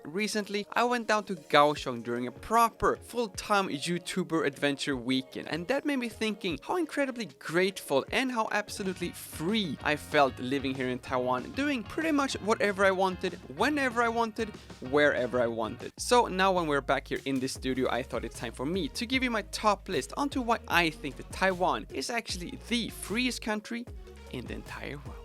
recently I went down to Kaohsiung during a proper full-time YouTuber adventure weekend, and that made me thinking how incredibly grateful and how absolutely free I felt living here in Taiwan, doing pretty much whatever I wanted, whenever I wanted, wherever I wanted. So now when we're back here in the studio, I thought it's time for me to give you my top list onto why I think that Taiwan is actually the freest country in the entire world.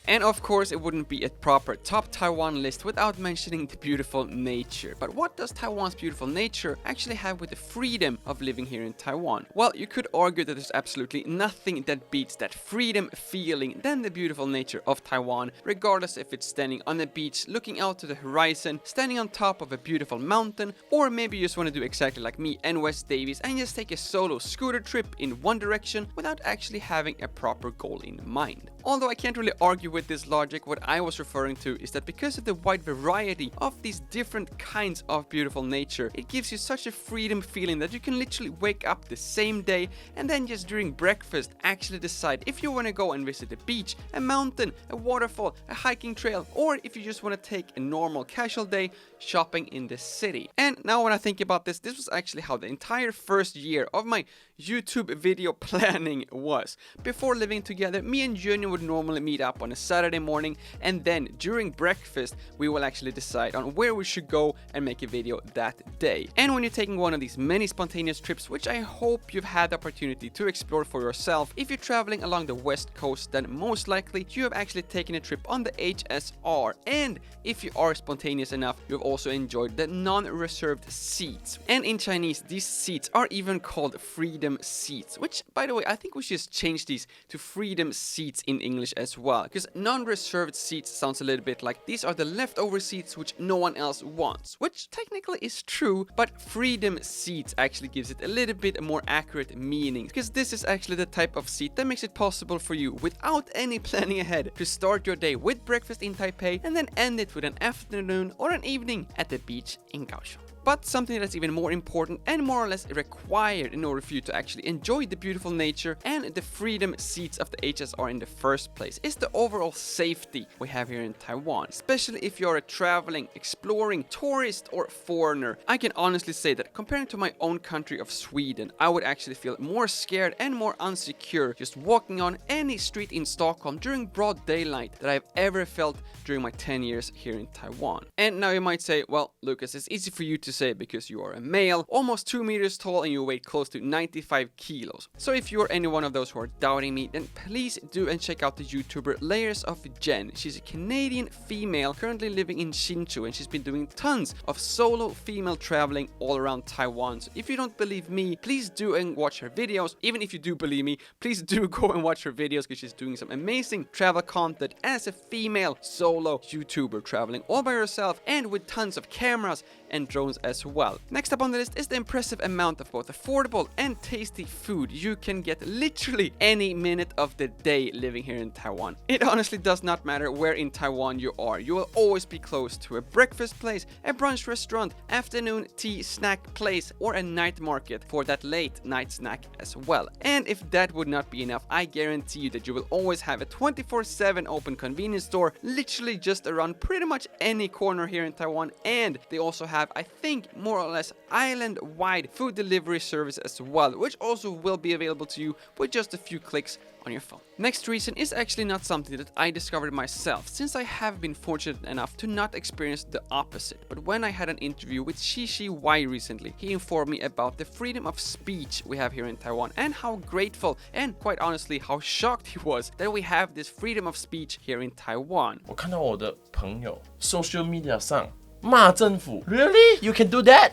And of course, it wouldn't be a proper top Taiwan list without mentioning the beautiful nature. But what does Taiwan's beautiful nature actually have with the freedom of living here in Taiwan? Well, you could argue that there's absolutely nothing that beats that freedom feeling than the beautiful nature of Taiwan, regardless if it's standing on a beach, looking out to the horizon, standing on top of a beautiful mountain, or maybe you just want to do exactly like me and Wes Davies and just take a solo scooter trip in one direction without actually having a proper goal in mind. Although I can't really argue with this logic, what I was referring to is that because of the wide variety of these different kinds of beautiful nature, it gives you such a freedom feeling that you can literally wake up the same day and then just during breakfast actually decide if you want to go and visit a beach, a mountain, a waterfall, a hiking trail, or if you just want to take a normal casual day shopping in the city. And now when I think about this was actually how the entire first year of my YouTube video planning was. Before living together, me and Junior would normally meet up on a Saturday morning, and then during breakfast we will actually decide on where we should go and make a video that day. And when you're taking one of these many spontaneous trips, which I hope you've had the opportunity to explore for yourself, if you're traveling along the west coast, then most likely you have actually taken a trip on the HSR, and if you are spontaneous enough, you've also enjoyed the non-reserved seats. And in Chinese, these seats are even called freedom seats, which, by the way, I think we should just change these to freedom seats in English as well, because non-reserved seats sounds a little bit like these are the leftover seats which no one else wants, which technically is true, but freedom seats actually gives it a little bit more accurate meaning, because this is actually the type of seat that makes it possible for you, without any planning ahead, to start your day with breakfast in Taipei and then end it with an afternoon or an evening at the beach in Kaohsiung. But something that's even more important and more or less required in order for you to actually enjoy the beautiful nature and the freedom seats of the HSR in the first place is the overall safety we have here in Taiwan. Especially if you're a traveling, exploring, tourist or foreigner. I can honestly say that comparing to my own country of Sweden, I would actually feel more scared and more unsecure just walking on any street in Stockholm during broad daylight that I've ever felt during my 10 years here in Taiwan. And now you might say, well, Lucas, it's easy for you to say because you are a male, almost 2 meters tall, and you weigh close to 95 kilos. So if you're any one of those who are doubting me, then please do and check out the YouTuber Layers of Jen. She's a Canadian female currently living in Hsinchu, and she's been doing tons of solo female traveling all around Taiwan. So if you don't believe me, please do and watch her videos. Even if you do believe me, please do go and watch her videos because she's doing some amazing travel content as a female solo YouTuber traveling all by herself and with tons of cameras and drones as well. Next up on the list is the impressive amount of both affordable and tasty food you can get literally any minute of the day living here in Taiwan. It honestly does not matter where in Taiwan you are. You will always be close to a breakfast place, a brunch restaurant, afternoon tea snack place, or a night market for that late night snack as well. And if that would not be enough, I guarantee you that you will always have a 24/7 open convenience store literally just around pretty much any corner here in Taiwan. And they also have, I think, more or less island-wide food delivery service as well, which also will be available to you with just a few clicks on your phone. Next reason is actually not something that I discovered myself, since I have been fortunate enough to not experience the opposite. But when I had an interview with Shishi Y recently, he informed me about the freedom of speech we have here in Taiwan and how grateful and quite honestly how shocked he was that we have this freedom of speech here in Taiwan. 我看到我的朋友 social media 上骂政府 Really? You can do that?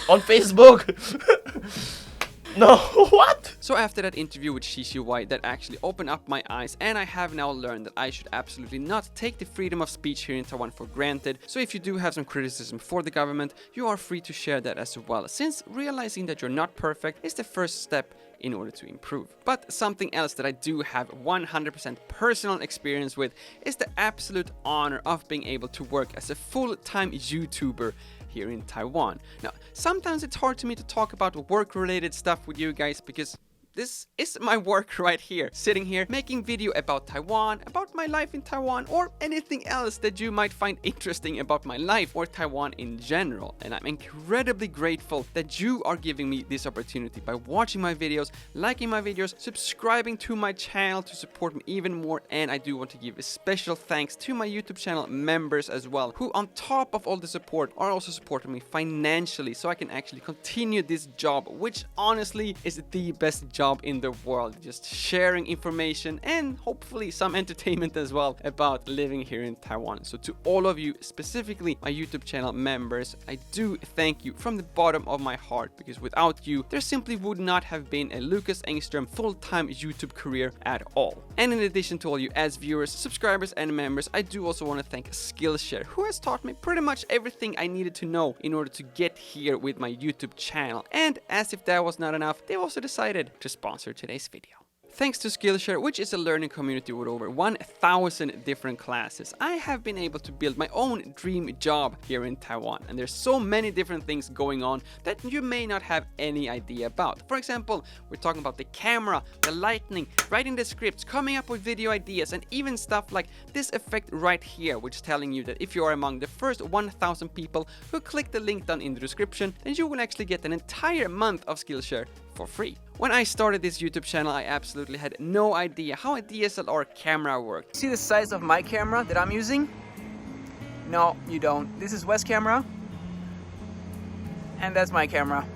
On Facebook? No, what? So after that interview with Shishi Y, that actually opened up my eyes, and I have now learned that I should absolutely not take the freedom of speech here in Taiwan for granted. So if you do have some criticism for the government, you are free to share that as well, since realizing that you're not perfect is the first step in order to improve. But something else that I do have 100% personal experience with is the absolute honor of being able to work as a full-time YouTuber here in Taiwan. Now, sometimes it's hard to me to talk about work-related stuff with you guys because this is my work right here, sitting here making video about Taiwan, about my life in Taiwan, or anything else that you might find interesting about my life or Taiwan in general. And I'm incredibly grateful that you are giving me this opportunity by watching my videos, liking my videos, subscribing to my channel to support me even more. And I do want to give a special thanks to my YouTube channel members as well, who on top of all the support are also supporting me financially so I can actually continue this job, which honestly is the best job in the world, just sharing information and hopefully some entertainment as well about living here in Taiwan. So to all of you, specifically my YouTube channel members, I do thank you from the bottom of my heart, because without you there simply would not have been a Lukas Engström full-time YouTube career at all. And in addition to all you as viewers, subscribers and members, I do also want to thank Skillshare, who has taught me pretty much everything I needed to know in order to get here with my YouTube channel. And as if that was not enough, they also decided to sponsor today's video. Thanks to Skillshare, which is a learning community with over 1,000 different classes, I have been able to build my own dream job here in Taiwan. And there's so many different things going on that you may not have any idea about. For example, we're talking about the camera, the lighting, writing the scripts, coming up with video ideas, and even stuff like this effect right here, which is telling you that if you are among the first 1,000 people who click the link down in the description, then you will actually get an entire month of Skillshare for free. When I started this YouTube channel, I absolutely had no idea how a DSLR camera worked. See the size of my camera that I'm using? No, you don't. This is Wes' camera, and that's my camera.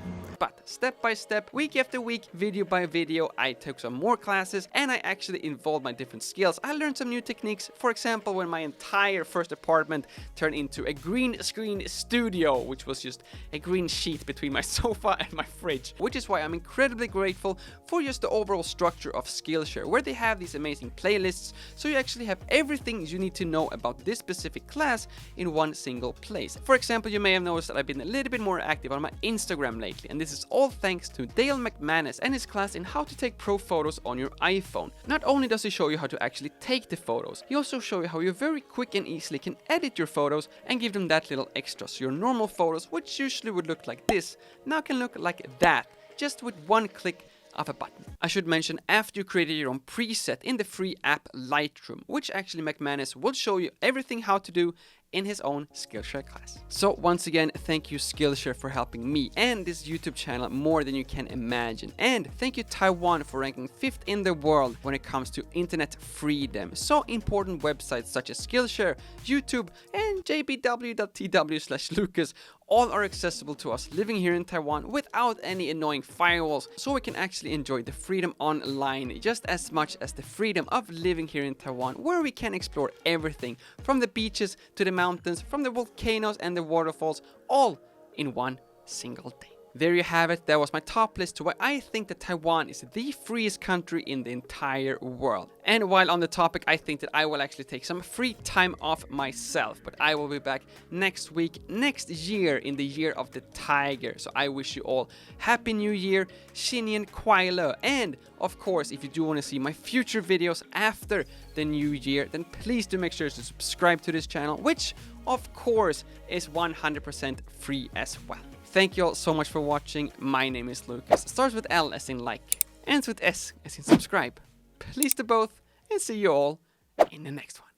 But step by step, week after week, video by video, I took some more classes and I actually involved my different skills. I learned some new techniques. For example, when my entire first apartment turned into a green screen studio, which was just a green sheet between my sofa and my fridge. Which is why I'm incredibly grateful for just the overall structure of Skillshare, where they have these amazing playlists, so you actually have everything you need to know about this specific class in one single place. For example, you may have noticed that I've been a little bit more active on my Instagram lately, and this is all thanks to Dale McManus and his class in how to take pro photos on your iPhone. Not only does he show you how to actually take the photos, he also shows you how you very quick and easily can edit your photos and give them that little extra. So your normal photos, which usually would look like this, now can look like that, just with one click of a button. I should mention, after you created your own preset in the free app Lightroom, which actually McManus will show you everything how to do in his own Skillshare class. So once again, thank you Skillshare for helping me and this YouTube channel more than you can imagine. And thank you Taiwan for ranking 5th in the world when it comes to internet freedom. So important websites such as Skillshare, YouTube, and jbw.tw/Lukas all are accessible to us living here in Taiwan without any annoying firewalls, so we can actually enjoy the freedom online just as much as the freedom of living here in Taiwan, where we can explore everything from the beaches to the mountains, from the volcanoes and the waterfalls, all in one single day. There you have it. That was my top list to why I think that Taiwan is the freest country in the entire world. And while on the topic, I think that I will actually take some free time off myself, but I will be back next week, next year, in the year of the tiger. So I wish you all Happy New Year, Xinian Kuai Le, and of course, if you do want to see my future videos after the new year, then please do make sure to subscribe to this channel, which of course is 100% free as well. Thank you all so much for watching. My name is Lukas. Starts with L as in like, ends with S as in subscribe. Please do both, and see you all in the next one.